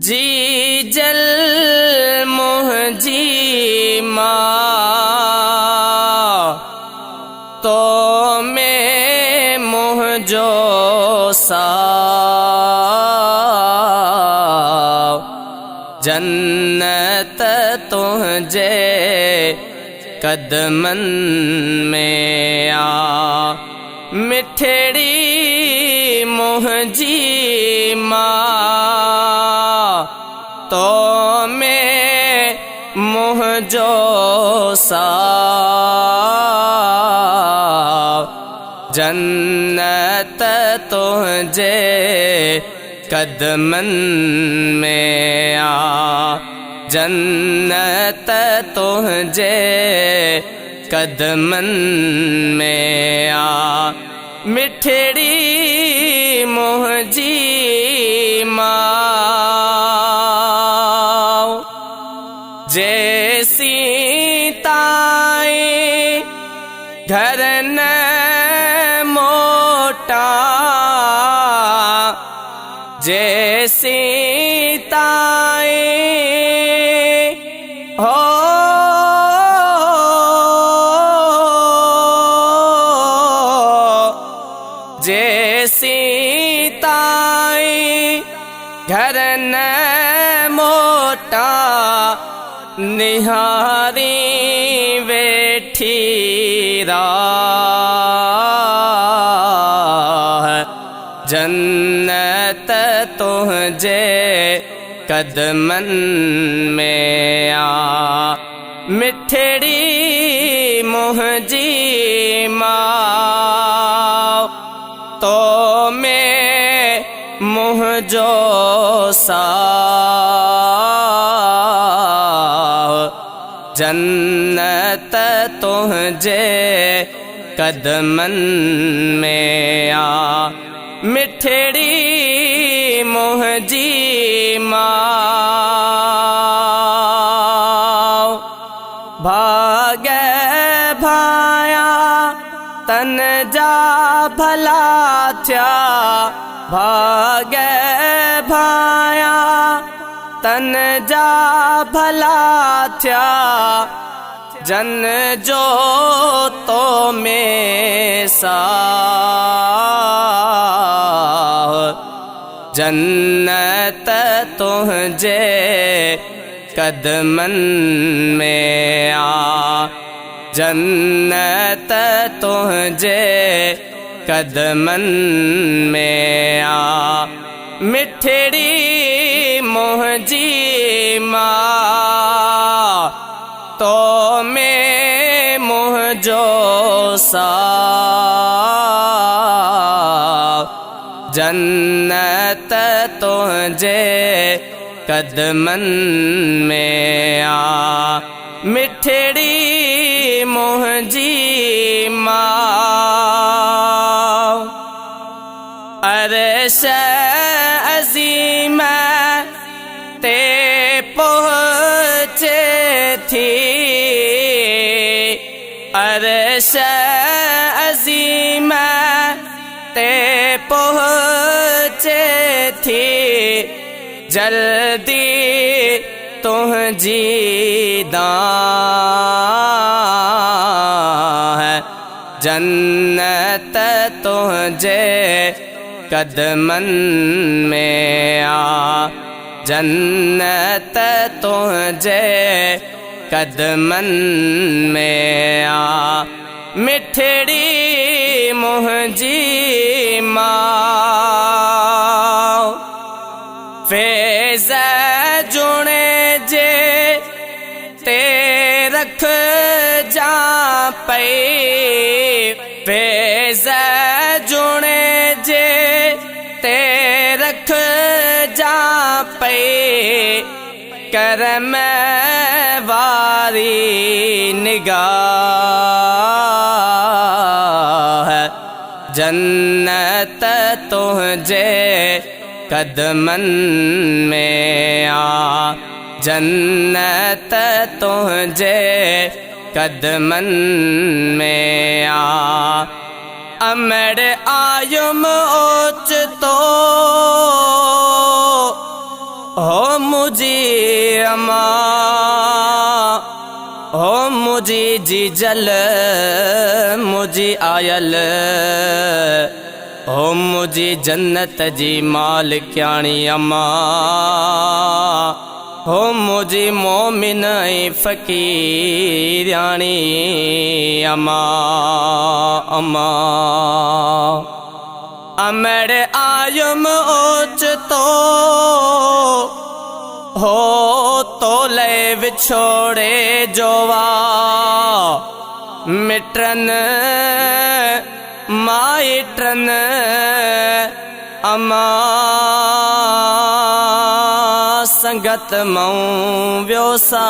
जी जल मुहजी मां तो में मुहजो सा जन्नत तुझे कदमन में आ मिठड़ी मुहजी मां तो में मुहजो सा जन्नत तुझे कदमन में आ जन्नत तुझे कदमन में आ मिठड़ी मुहजी मां जैसी ताई घर न मोटा जैसी ताई हो जैसी ताई घर न मोटा निहारी बैठी राह जन्नत तुझे कदमन में आ मिठड़ी मुहजी मां तो में मुहजो सा जन्नत तुझे कदमन में आ मिठड़ी मुहजी मां भागे भाया तन जा भला थया भागे भाया तन जा भला थया जन जो तो में सा जन्नत तुझे कदमन में आ जन्नत तुझे कदमन में आ मिठड़ी मुहजी मां तो में मुहजो सा जन्नत तुझे कदमन में आ मिठड़ी मुहजी मां अरश अज़ीम ते पहुँचे थी अरश अज़ीम ते पहुँचे थी जल्दी तुझी दां है जन्नत तुझे कदमन में आ जन्नत तुझे कदमन में आ मिठड़ी मुहजी मां फैज़ जुणे जे ते रख जा पई फैज़ जुणे जे ते रख जा पई करम वारी निगाह जन्नत तुझे कदमन में आ जन्नत तुझे कदमन में आ अमर आयुम ओच तो हो मुझी अमा हो मुझी जी जल मुझी आयल हो मुझी जन्नत जी मालिक्याणी अमा हो मुझी मोमिन फ़कीराणी अमा अमा अमर आयुम ओचतो हो तोले विछोड़े जोवा मिटरन माइटरन अमा संगत मऊं व्योसा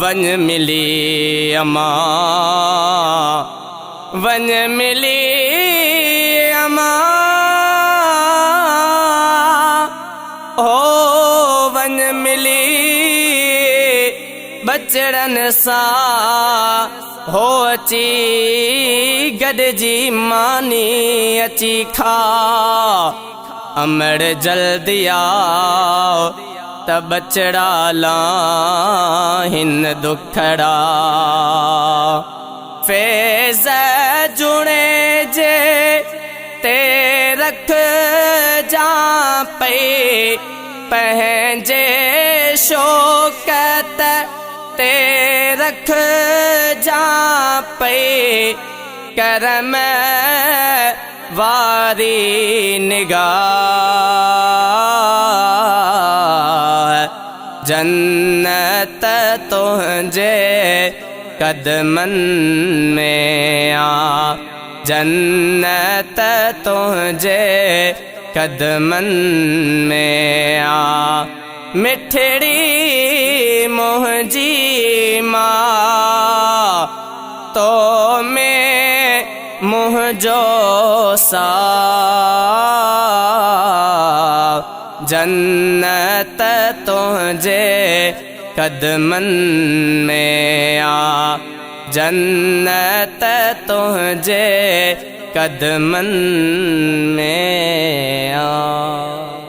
वन मिली अमा वन मिली अमा हो वन मिली बचड़न सा हो अची गॾजी मानी अची खा अमर जल्दी आओ त बचड़ा लाहिन दुखड़ा फैज़ जुणे जे ते रख जा पे पंहिंजे शौकत ते रख जा पे करम वारी निगाह जन्नत तुंहिंजे कदमन में आ जन्नत तुंहिंजे कदमन में आ मिठड़ी मुंहिंजी मां तो में मुंहिंजो साथ जन्नत तुंहिंजे कदमन में आ जन्नत तुंहिंजे कदमन में आ।